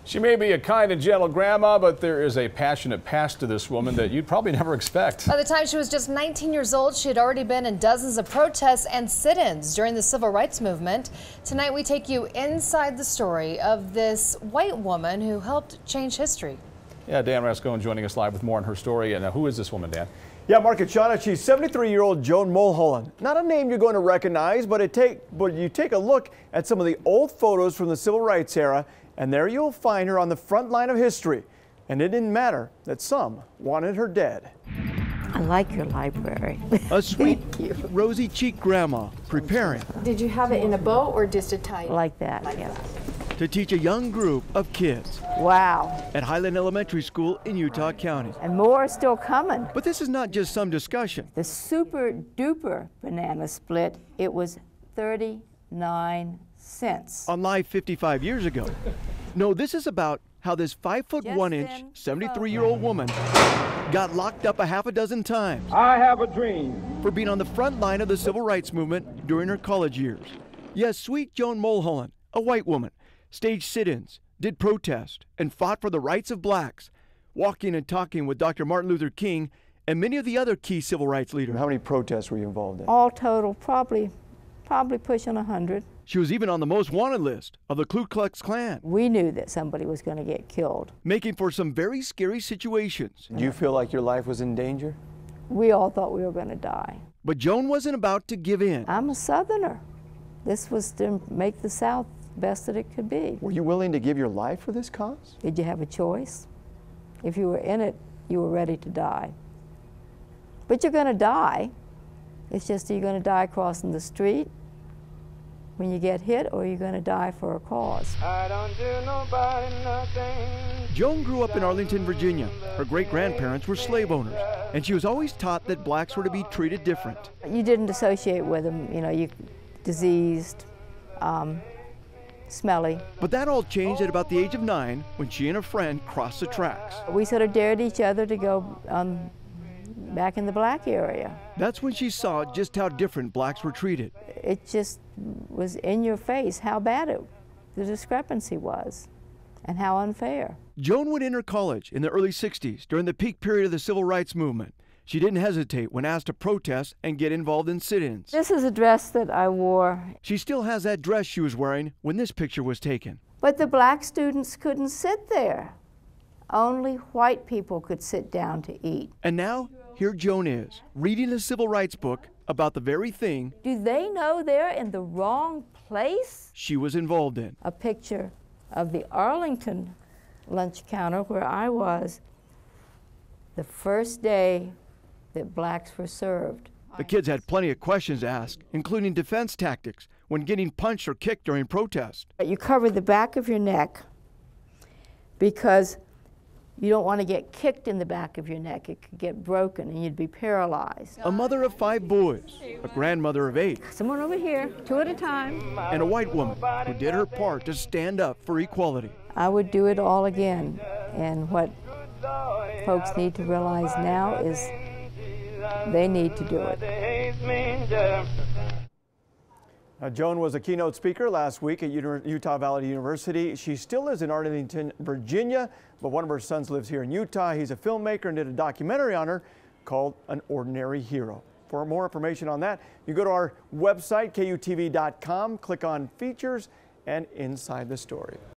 She may be a kind and gentle grandma, but there is a passionate past to this woman that you'd probably never expect. By the time she was just 19 years old, she had already been in dozens of protests and sit-ins during the civil rights movement. Tonight, we take you inside the story of this white woman who helped change history. Yeah, Dan Rascon joining us live with more on her story. And who is this woman, Dan? Yeah, Mark and Shauna, she's 73-year-old Joan Mulholland. Not a name you're going to recognize, but you take a look at some of the old photos from the civil rights era, and there you'll find her on the front line of history. And it didn't matter that some wanted her dead. I like your library. A sweet, rosy-cheeked grandma preparing. Did you have it in a bow or just a tight? Like that, yeah. To teach a young group of kids. Wow. At Highland Elementary School in Utah County. And more are still coming. But this is not just some discussion. The super duper banana split, it was 39 cents. On Live 55 years ago. No, this is about how this 5'1", 73-year-old woman got locked up a half a dozen times. I have a dream. For being on the front line of the civil rights movement during her college years. Yes, sweet Joan Mulholland, a white woman, staged sit-ins, did protest, and fought for the rights of blacks, walking and talking with Dr. Martin Luther King and many of the other key civil rights leaders. How many protests were you involved in? All total, probably pushing 100. She was even on the most wanted list of the Klu Klux Klan. We knew that somebody was going to get killed. Making for some very scary situations. Do you feel like your life was in danger? We all thought we were going to die. But Joan wasn't about to give in. I'm a Southerner. This was to make the South best that it could be. Were you willing to give your life for this cause? Did you have a choice? If you were in it, you were ready to die. But you're going to die. It's just, are you going to die crossing the street when you get hit, or are you going to die for a cause? I don't do nobody nothing. Joan grew up in Arlington, Virginia. Her great-grandparents were slave owners, and she was always taught that blacks were to be treated different. You didn't associate with them, you diseased, smelly. But that all changed at about the age of 9 when she and a friend crossed the tracks. We sort of dared each other to go back in the black area. That's when she saw just how different blacks were treated. It just was in your face how bad the discrepancy was and how unfair. Joan would enter college in the early 60s during the peak period of the civil rights movement. She didn't hesitate when asked to protest and get involved in sit-ins. This is a dress that I wore. She still has that dress she was wearing when this picture was taken. But the black students couldn't sit there. Only white people could sit down to eat. And now, here Joan is, reading a civil rights book about the very thing. Do they know they're in the wrong place? She was involved in. A picture of the Arlington lunch counter where I was the first day that blacks were served. The kids had plenty of questions to ask, including defense tactics when getting punched or kicked during protest. You cover the back of your neck because you don't want to get kicked in the back of your neck. It could get broken and you'd be paralyzed. A mother of 5 boys, a grandmother of 8. Someone over here, 2 at a time. And a white woman who did her part to stand up for equality. I would do it all again. And what folks need to realize now is they need to do it. Joan was a keynote speaker last week at Utah Valley University. She still is in Arlington, Virginia, but one of her sons lives here in Utah. He's a filmmaker and did a documentary on her called An Ordinary Hero. For more information on that, you go to our website, KUTV.com, click on Features and Inside the Story.